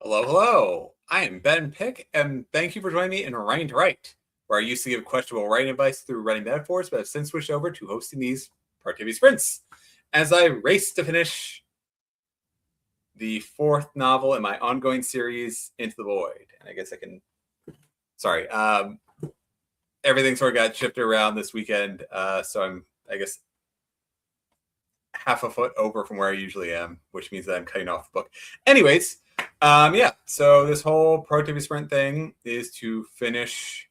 Hello, hello. I am Ben Pick, and thank you for joining me in Writing to Write, where I used to give questionable writing advice through writing metaphors, but have since switched over to hosting these productivity sprints as I race to finish the fourth novel in my ongoing series, Into the Void. And I guess I can. Sorry, everything sort of got shifted around this weekend, so I'm, I guess, half a foot over from where I usually am, which means that I'm cutting off the book. Anyways. Yeah, so this whole productivity sprint thing is to finish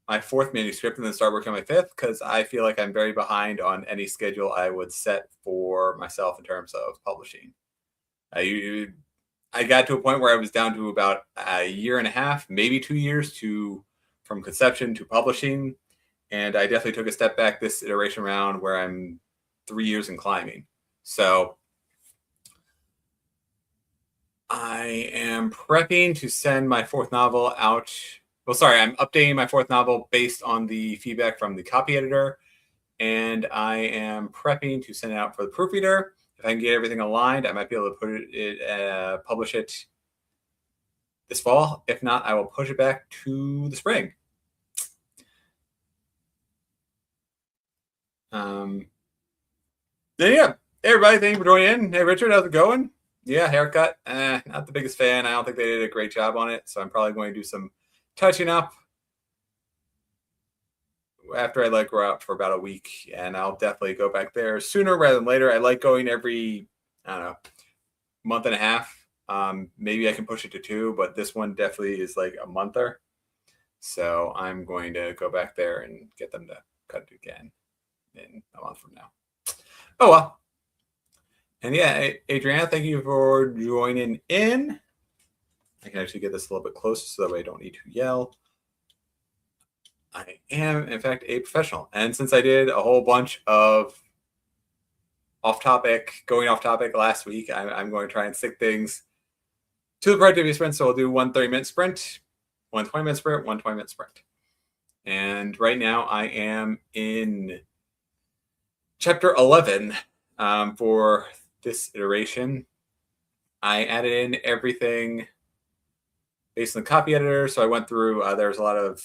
my fourth manuscript and then start working on my fifth, because I feel like I'm very behind on any schedule I would set for myself in terms of publishing. I got to a point where I was down to about a year and a half, maybe 2 years from conception to publishing, and I definitely took a step back this iteration round where I'm 3 years in climbing. So I am prepping to send my fourth novel out. Well, sorry, I'm updating my fourth novel based on the feedback from the copy editor, and I am prepping to send it out for the proofreader. If I can get everything aligned, I might be able to publish it this fall. If not, I will push it back to the spring. Then yeah, hey everybody, thank you for joining in. Hey Richard, how's it going? Yeah, haircut. Not the biggest fan. I don't think they did a great job on it, so I'm probably going to do some touching up after I let it grow out for about a week, and I'll definitely go back there sooner rather than later. I like going every, I don't know, month and a half. Maybe I can push it to 2, but this one definitely is like a monther. So I'm going to go back there and get them to cut it again in a month from now. Oh well. And yeah, Adriana, thank you for joining in. I can actually get this a little bit closer so that way I don't need to yell. I am, in fact, a professional. And since I did a whole bunch of going off topic last week, I'm going to try and stick things to the productivity sprint. So I'll do one 30-minute sprint, one 20-minute sprint, one 20-minute sprint. And right now I am in chapter 11 for this iteration. I added in everything based on the copy editor. So I went through, there's a lot of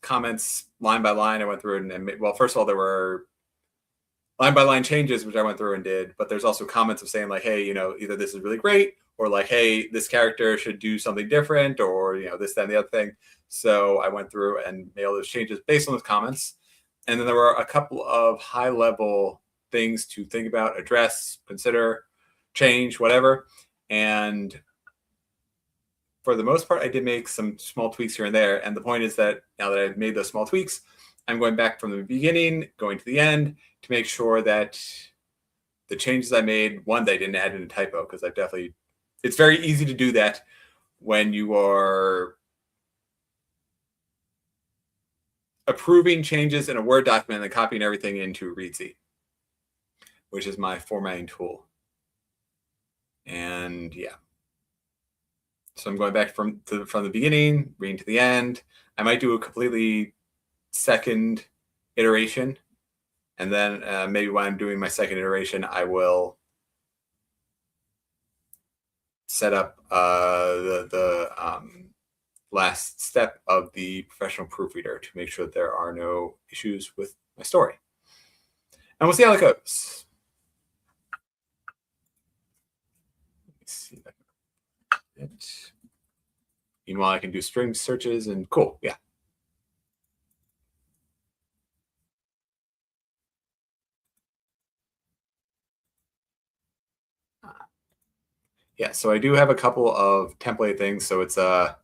comments line by line. I went through and well, first of all, there were line by line changes, which I went through and did, but there's also comments of saying like, hey, either this is really great or like, hey, this character should do something different, or, this, that, and the other thing. So I went through and made all those changes based on those comments. And then there were a couple of high level things to think about, address, consider, change, whatever. And for the most part, I did make some small tweaks here and there. And the point is that now that I've made those small tweaks, I'm going back from the beginning, going to the end to make sure that the changes I made, one, they didn't add in a typo, because it's very easy to do that when you are approving changes in a Word document and copying everything into Readsy, which is my formatting tool. And yeah. So I'm going back from the beginning, reading to the end. I might do a completely second iteration. And then maybe when I'm doing my second iteration, I will set up the last step of the professional proofreader to make sure that there are no issues with my story. And we'll see how it goes. Let me see if I can get it. Meanwhile, I can do string searches and cool, yeah. Yeah, so I do have a couple of template things. So it's a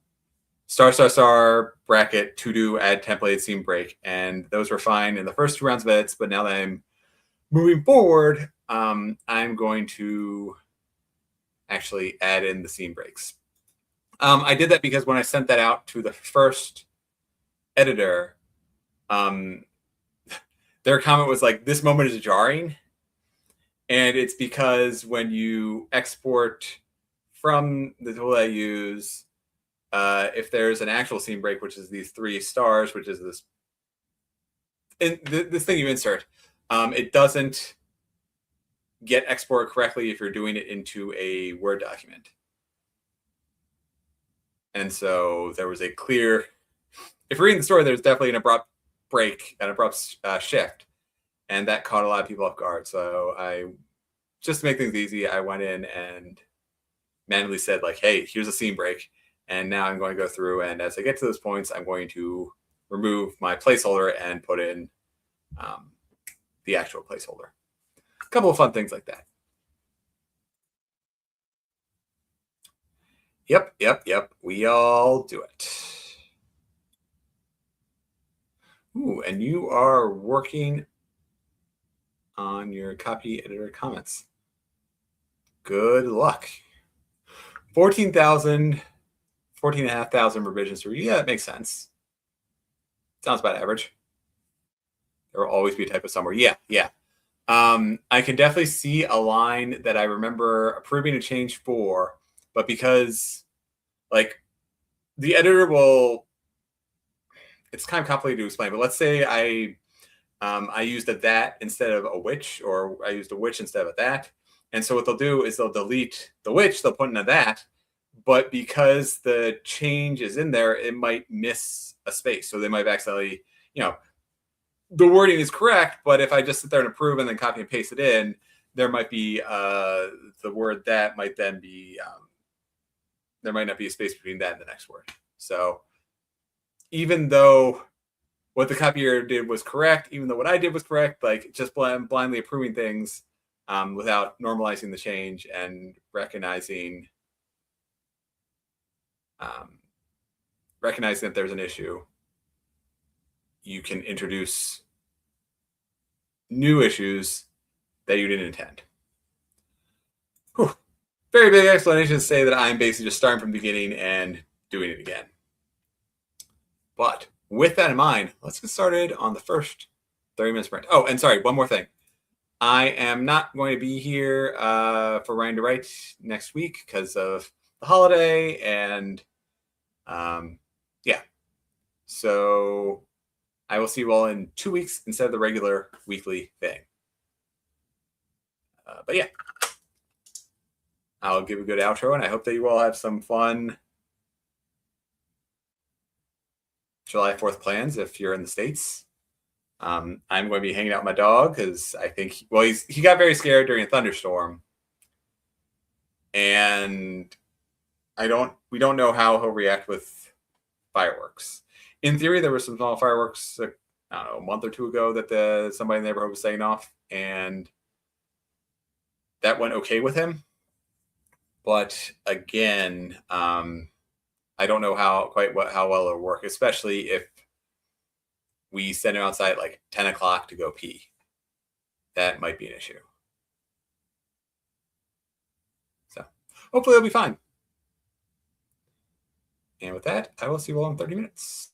*** bracket to do add template seam break, and those were fine in the first 2 rounds of edits. But now that I'm moving forward, I'm going to actually add in the seam breaks. I did that because when I sent that out to the first editor, their comment was like, "This moment is jarring," and it's because when you export from the tool I use, if there's an actual seam break, which is these 3 stars, which is this thing you insert, it doesn't get exported correctly if you're doing it into a Word document. And so there was a clear, if you're reading the story, there's definitely an abrupt break, an abrupt shift. And that caught a lot of people off guard. So just to make things easy, I went in and manually said, like, hey, here's a scene break. And now I'm going to go through, and as I get to those points, I'm going to remove my placeholder and put in the actual placeholder. A couple of fun things like that. Yep. We all do it. Ooh, and you are working on your copy editor comments. Good luck. 14,000, 14,500 revisions for you. Yeah, that makes sense. Sounds about average. There will always be a typo somewhere. Yeah. I can definitely see a line that I remember approving a change for, but because like the editor will, it's kind of complicated to explain, but let's say I used a that instead of a which, or I used a which instead of a that. And so what they'll do is they'll delete the which, they'll put in a that, but because the change is in there, it might miss a space. So they might have accidentally, the wording is correct, but if I just sit there and approve and then copy and paste it in, there might be the word that might then be, there might not be a space between that and the next word. So even though what the copier did was correct, even though what I did was correct, like just blindly approving things without normalizing the change and recognizing that there's an issue, you can introduce new issues that you didn't intend. Whew. Very big explanation to say that I'm basically just starting from the beginning and doing it again. But with that in mind, let's get started on the first 30-minute sprint. Oh, and sorry, one more thing. I am not going to be here for Writing to Write next week because of the holiday, and yeah. So I will see you all in 2 weeks instead of the regular weekly thing. But yeah, I'll give a good outro, and I hope that you all have some fun July 4th plans if you're in the States. I'm going to be hanging out with my dog because I think, he got very scared during a thunderstorm, and we don't know how he'll react with fireworks. In theory, there were some small fireworks, I don't know, a month or two ago that somebody in the neighborhood was setting off, and that went okay with him. But again, I don't know how well it'll work, especially if we send him outside at like 10 o'clock to go pee. That might be an issue. So hopefully it'll be fine. And with that, I will see you all in 30 minutes.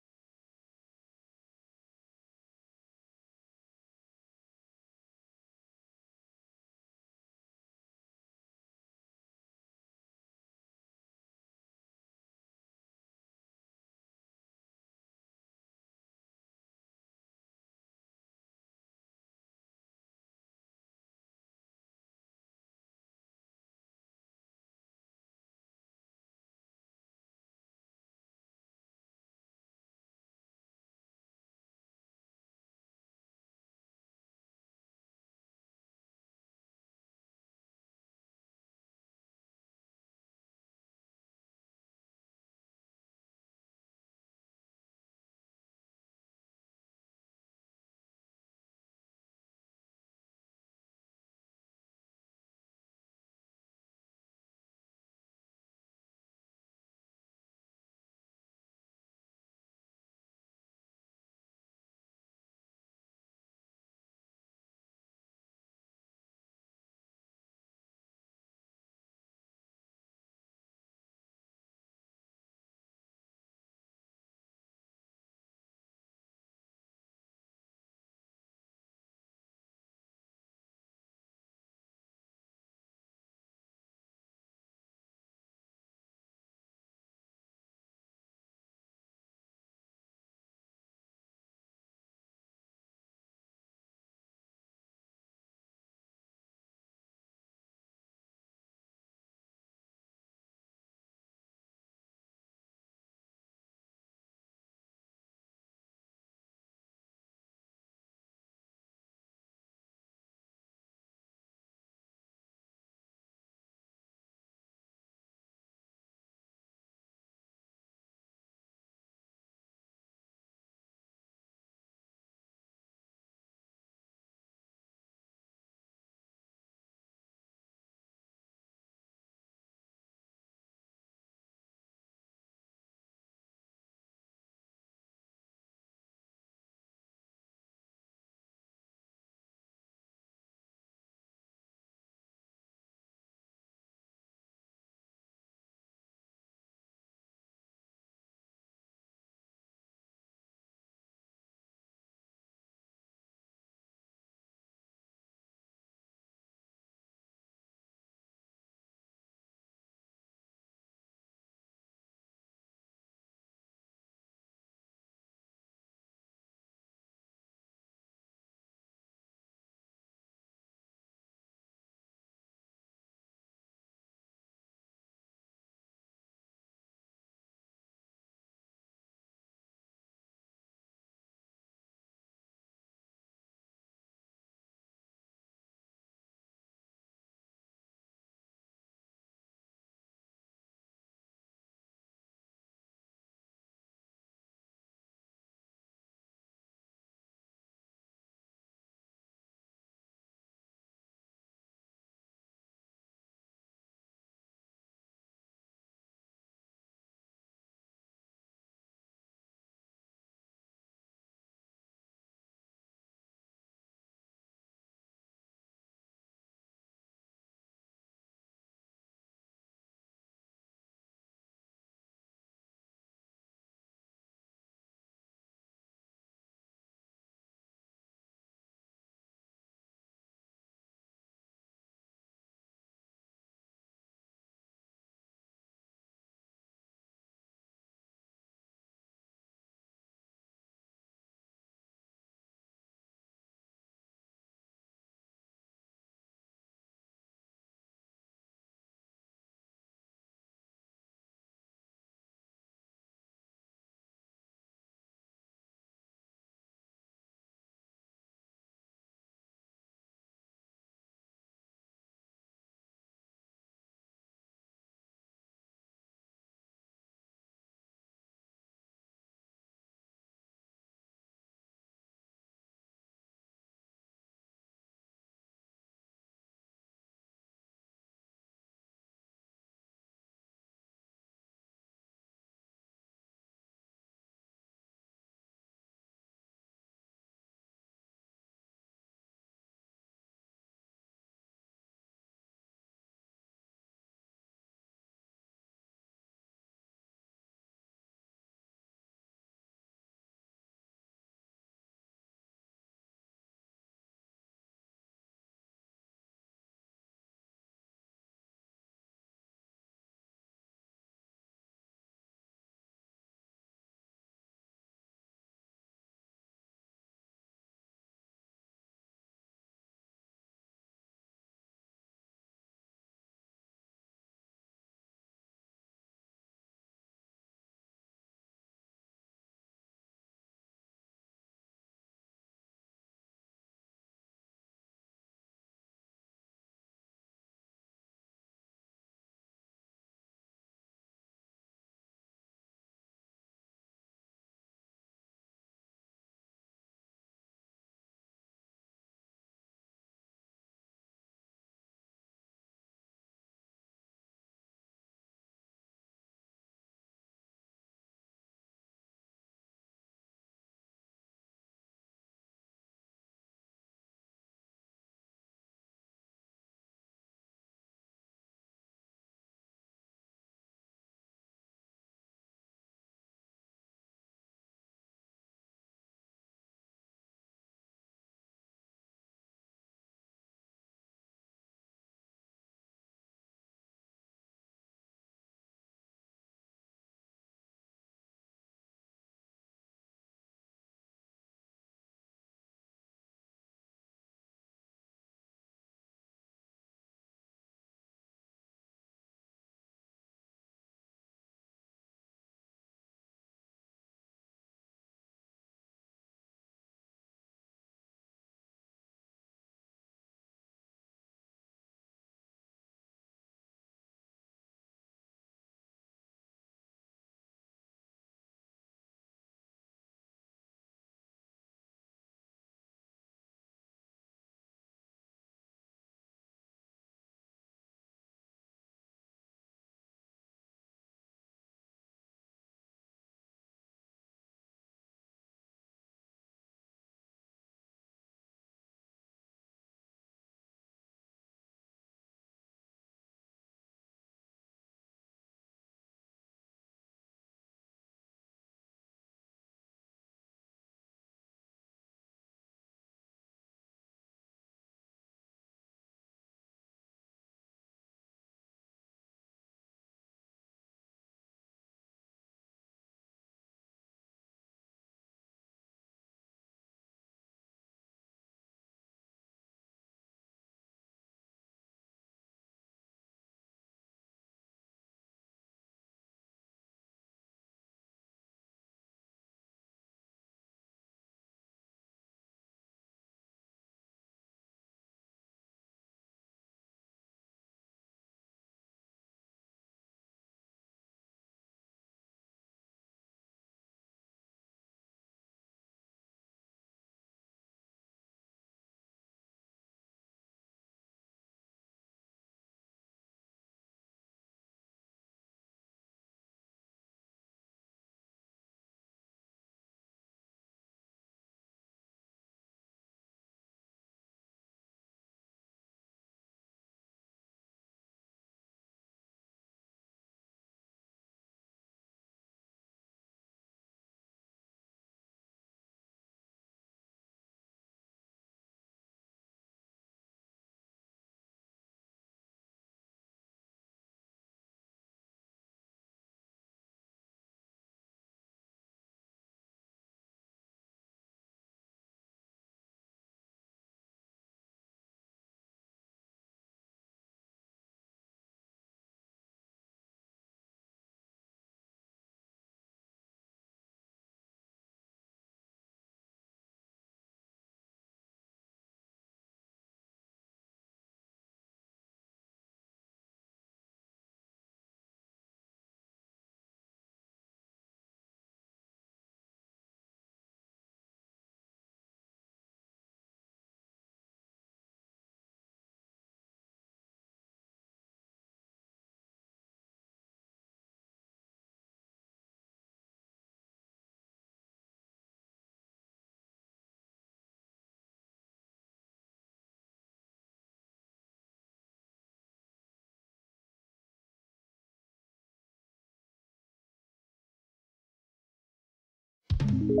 And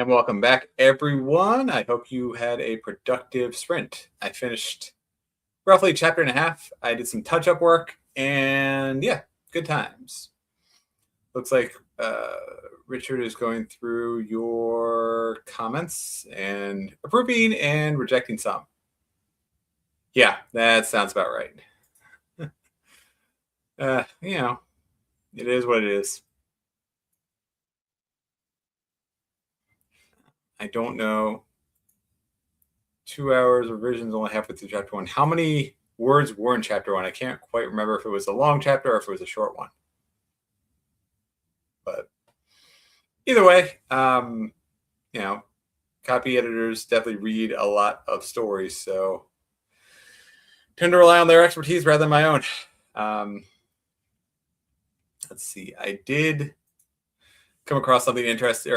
welcome back, everyone. I hope you had a productive sprint. I finished roughly a chapter and a half. I did some touch-up work, and yeah, good times. Looks like Richard is going through your comments and approving and rejecting some. Yeah, that sounds about right. It is what it is. I don't know. 2 hours revisions only halfway through chapter 1. How many words were in chapter 1? I can't quite remember if it was a long chapter or if it was a short one. But either way, copy editors definitely read a lot of stories, so tend to rely on their expertise rather than my own. Let's see. I did come across something interesting.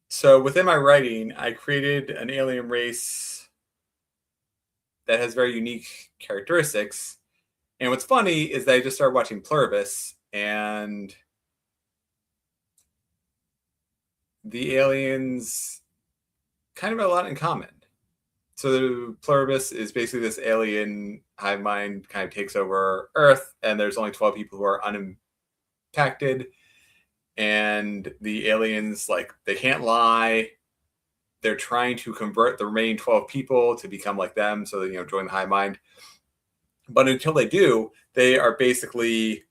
So within my writing, I created an alien race that has very unique characteristics. And what's funny is that I just started watching Pluribus, and the aliens kind of have a lot in common. So the Pluribus is basically this alien hive mind kind of takes over Earth, and there's only 12 people who are unimpacted. And the aliens, they can't lie. They're trying to convert the remaining 12 people to become like them, so that, join the hive mind. But until they do, they are basically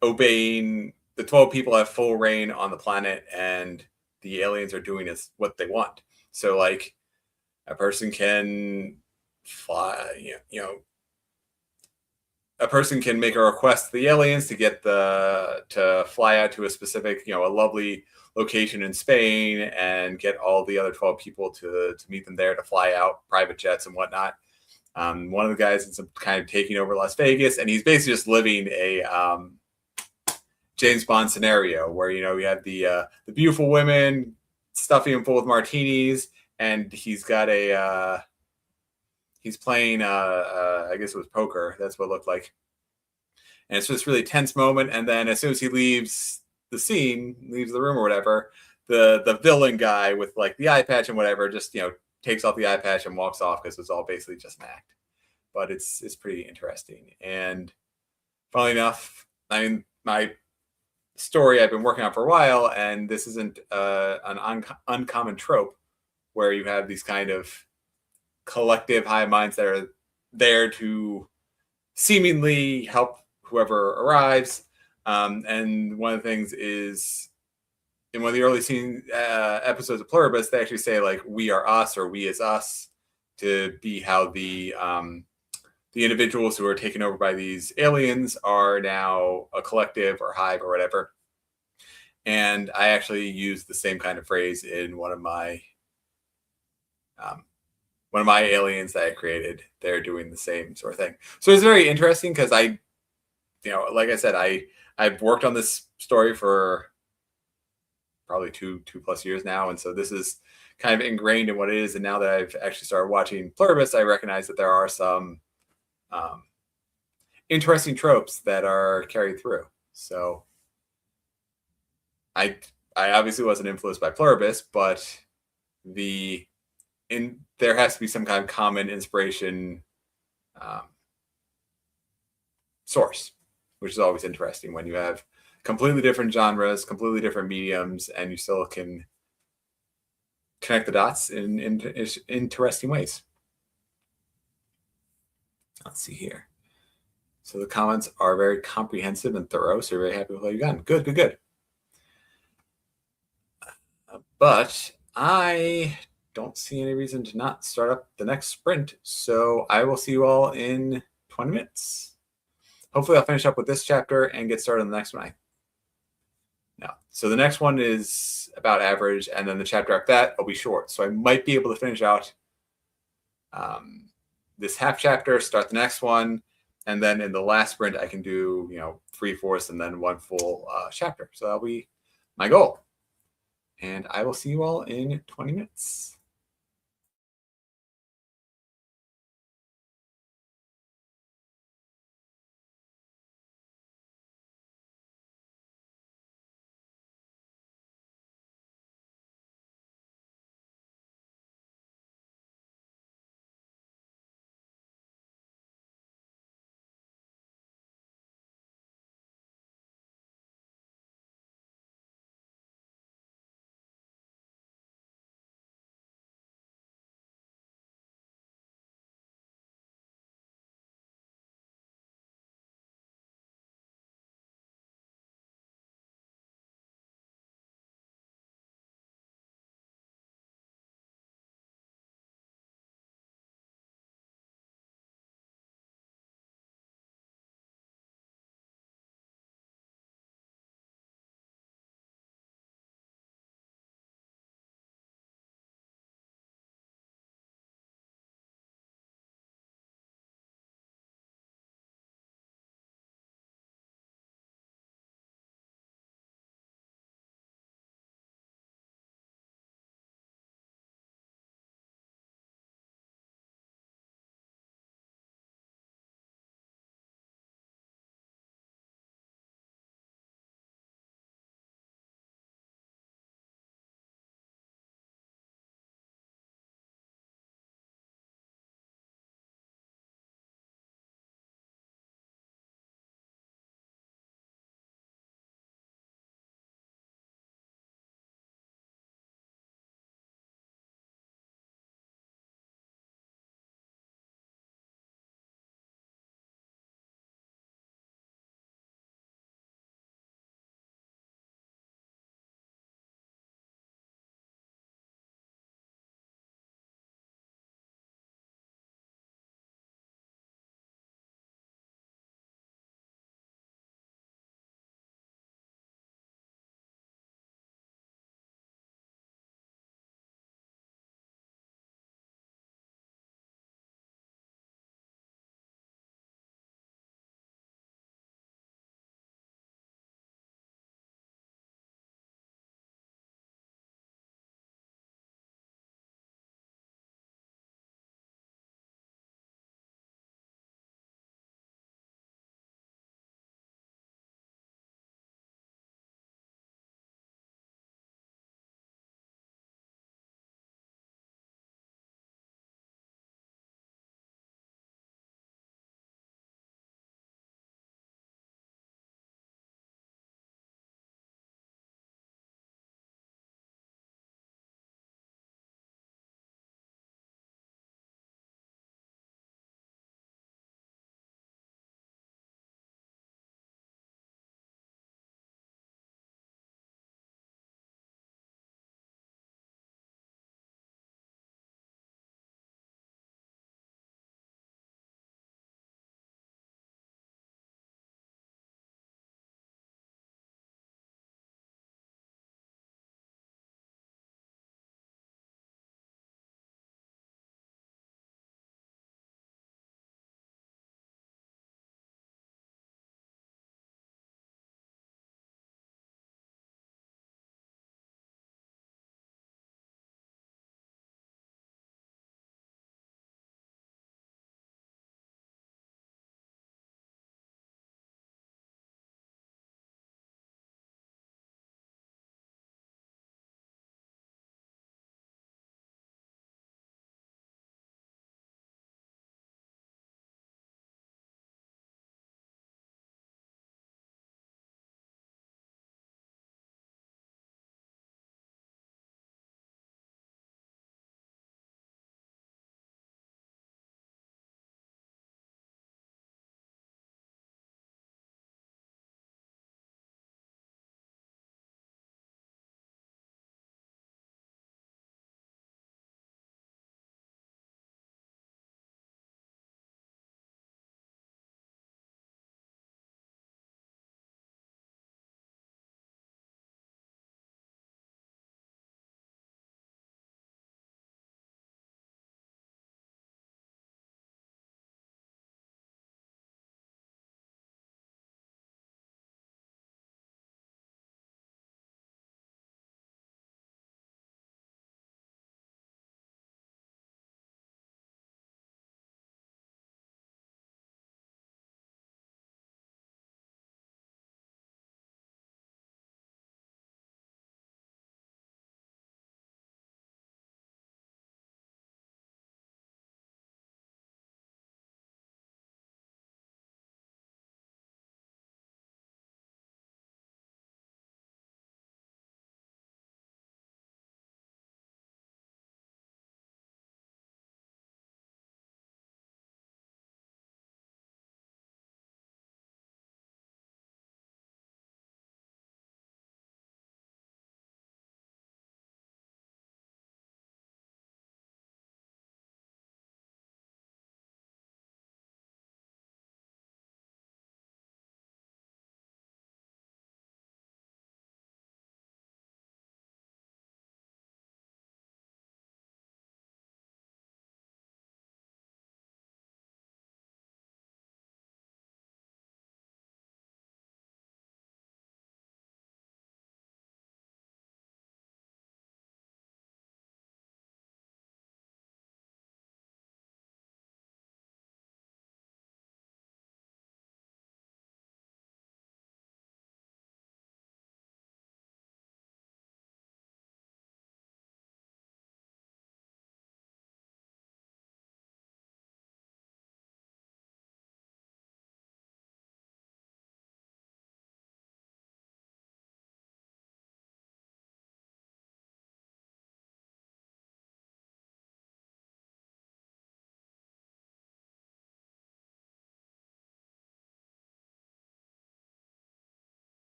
obeying. The 12 people have full reign on the planet, and the aliens are doing what they want. So, a person can fly, a person can make a request to the aliens to get to fly out to a specific, a lovely location in Spain, and get all the other 12 people to meet them there, to fly out, private jets and whatnot. One of the guys ends up kind of taking over Las Vegas, and he's basically just living a James Bond scenario where, we have the beautiful women stuffing him full with martinis, and he's got he's playing I guess it was poker. That's what it looked like. And it's just really tense moment. And then as soon as he leaves the scene, leaves the room or whatever, the villain guy with the eye patch and whatever just, takes off the eye patch and walks off, because it's all basically just an act. But it's pretty interesting. And funnily enough, my story I've been working on for a while, and this isn't an uncommon trope where you have these kind of collective hive minds that are there to seemingly help whoever arrives. And one of the things is, in one of the early episodes of Pluribus, they actually say "we are us" or "we is us" to be how the individuals who are taken over by these aliens are now a collective or hive or whatever. And I actually used the same kind of phrase in one of my aliens that I created. They're doing the same sort of thing. So it's very interesting because like I said, I've worked on this story for probably two plus years now. And so this is kind of ingrained in what it is. And now that I've actually started watching Pluribus, I recognize that there are some interesting tropes that are carried through. So I obviously wasn't influenced by Pluribus, but there has to be some kind of common inspiration source, which is always interesting when you have completely different genres, completely different mediums, and you still can connect the dots in interesting ways. Let's see here. So the comments are very comprehensive and thorough, so you're very happy with what you've gotten. Good. But I don't see any reason to not start up the next sprint, so I will see you all in 20 minutes. Hopefully I'll finish up with this chapter and get started on the next one. So the next one is about average, and then the chapter after that will be short. So I might be able to finish out this half chapter, start the next one, and then in the last sprint I can do 3/4 and then one full chapter. So that'll be my goal. And I will see you all in 20 minutes.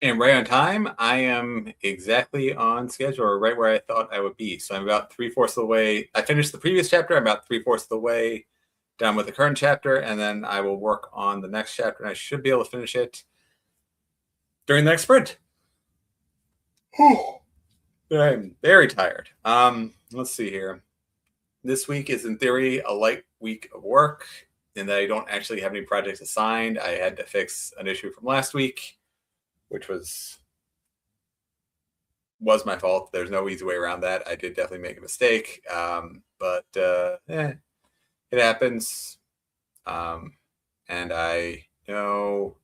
And right on time, I am exactly on schedule, or right where I thought I would be. So I'm about 3/4 of the way. I finished the previous chapter. I'm about 3/4 of the way done with the current chapter, and then I will work on the next chapter, and I should be able to finish it during the next sprint. I'm very tired. Let's see here. This week is in theory a light week of work, in that I don't actually have any projects assigned. I had to fix an issue from last week, which was my fault. There's no easy way around that. I did definitely make a mistake, but it happens. And I know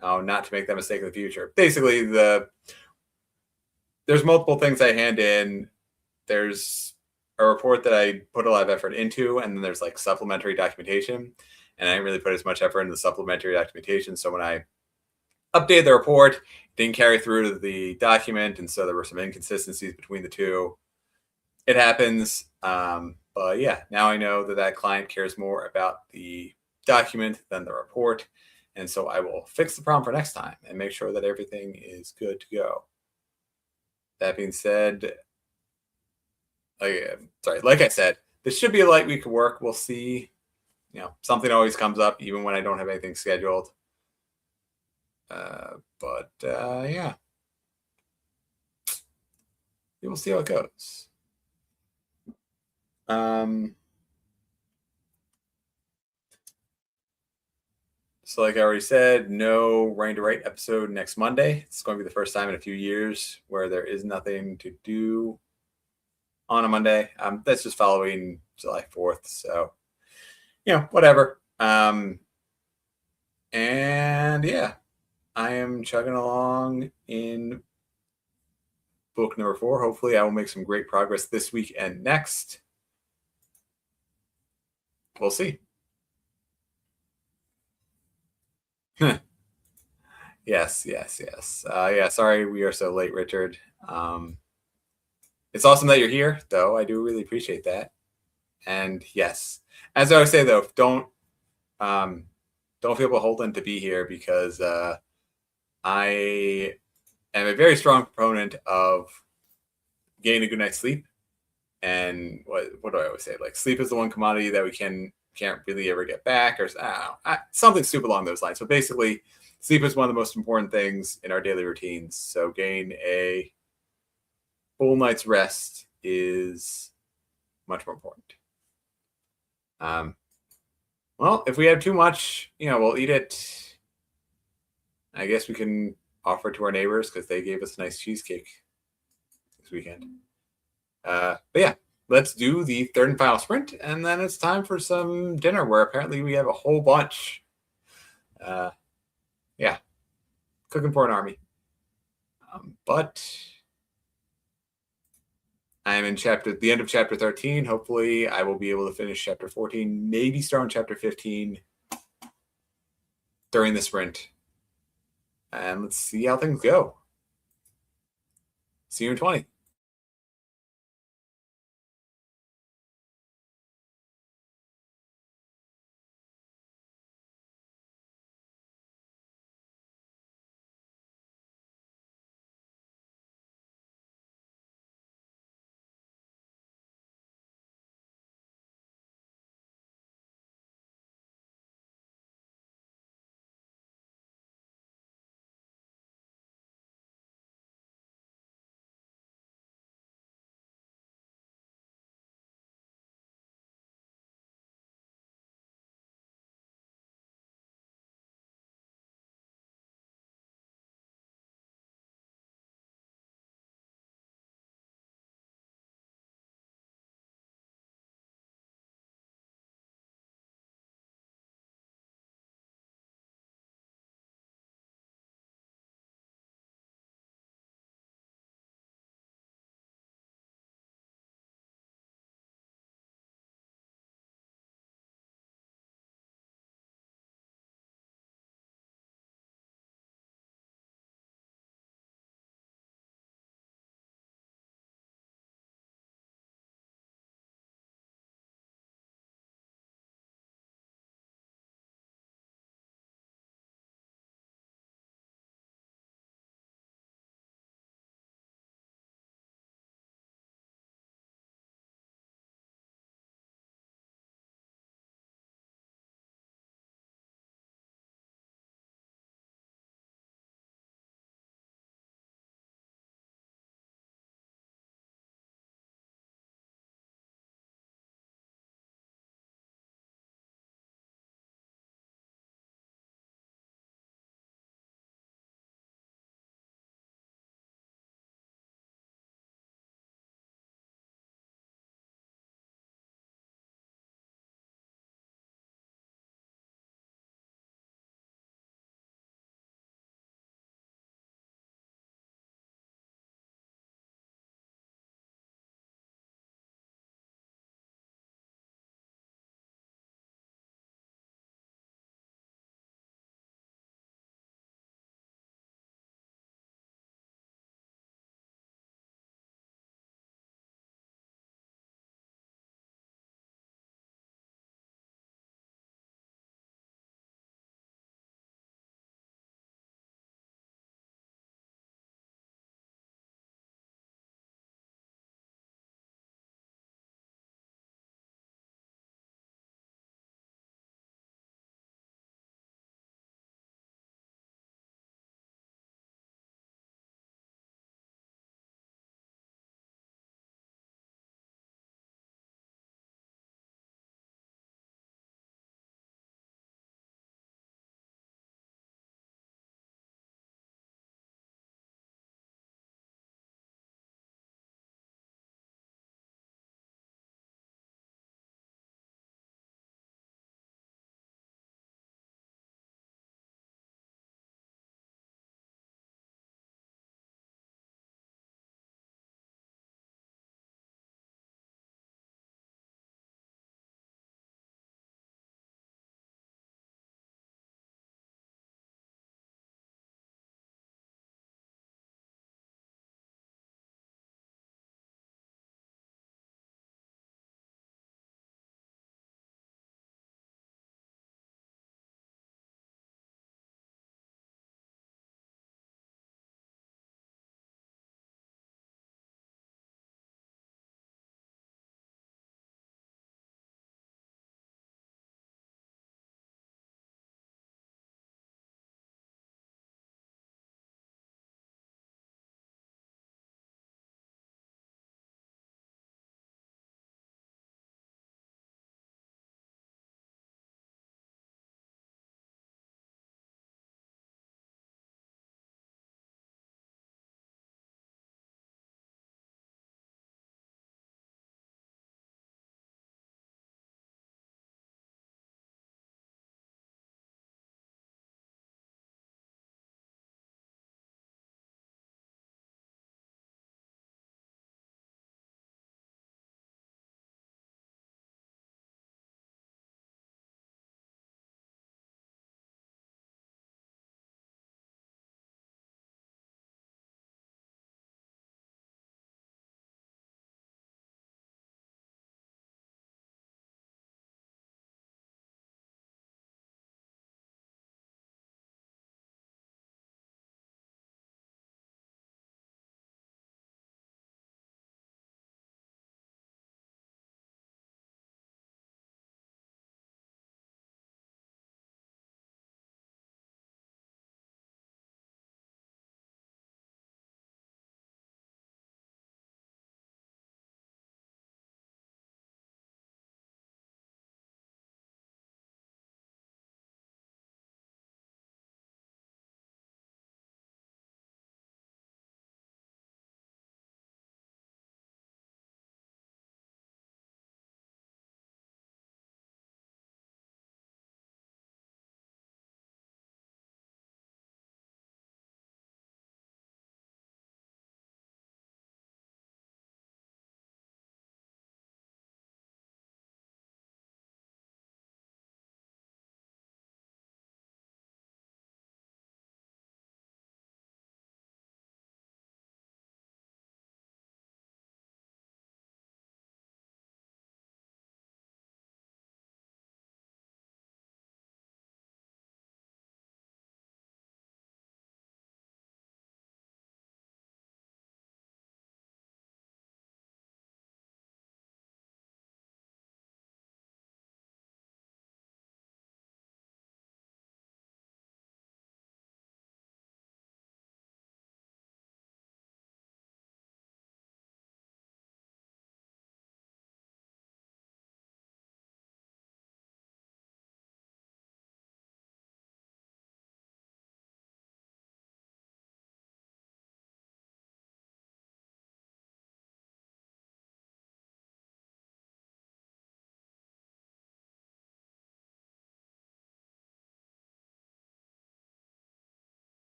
how not to make that mistake in the future. Basically, there's multiple things I hand in. There's a report that I put a lot of effort into, and then there's like supplementary documentation. And I didn't really put as much effort into the supplementary documentation. So when I updated the report, it didn't carry through to the document, and so there were some inconsistencies between the two. It happens. But yeah, now I know that client cares more about the document than the report. And so I will fix the problem for next time and make sure that everything is good to go. That being said, like I said, this should be a light week of work. We'll see. Something always comes up, even when I don't have anything scheduled. But yeah, we'll see how it goes. So like I already said, no Rain to Write episode next Monday. It's going to be the first time in a few years where there is nothing to do on a Monday. That's just following July 4th. So, whatever. And yeah, I am chugging along in book number 4. Hopefully I will make some great progress this week and next. We'll see. Yes. Yeah, sorry we are so late, Richard. It's awesome that you're here, though. I do really appreciate that. And yes, as I always say, though, don't feel beholden to be here, because I am a very strong proponent of getting a good night's sleep. And what do I always say? Like, sleep is the one commodity that we can't really ever get back, or something stupid along those lines. So basically, sleep is one of the most important things in our daily routines. So getting a full night's rest is much more important. Well, if we have too much, we'll eat it. I guess we can offer it to our neighbors, because they gave us a nice cheesecake this weekend. But yeah, let's do the third and final sprint, and then it's time for some dinner, where apparently we have a whole bunch. Yeah, cooking for an army. But I am in the end of chapter 13. Hopefully I will be able to finish chapter 14, maybe start on chapter 15 during the sprint. And let's see how things go. See you in 20.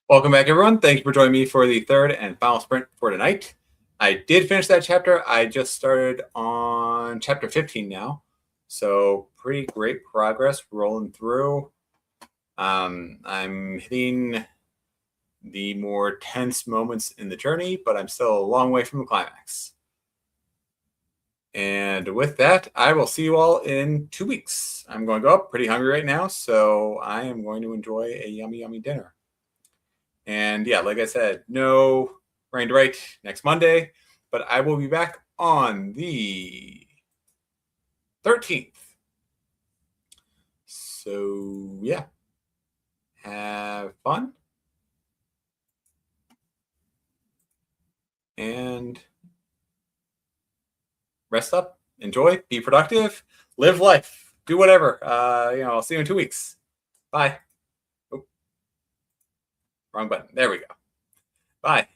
Welcome back, everyone. Thank you for joining me for the third and final sprint for tonight. I did finish that chapter. I just started on chapter 15 now. So pretty great progress rolling through. I'm hitting the more tense moments in the journey, but I'm still a long way from the climax. And with that, I will see you all in 2 weeks. I'm going to go up pretty hungry right now, so I am going to enjoy a yummy, yummy dinner. And yeah, like I said, no Rain to Write next Monday, but I will be back on the 13th. So yeah, have fun. And rest up, enjoy, be productive, live life, do whatever. I'll see you in 2 weeks. Bye. Oh, wrong button. There we go. Bye.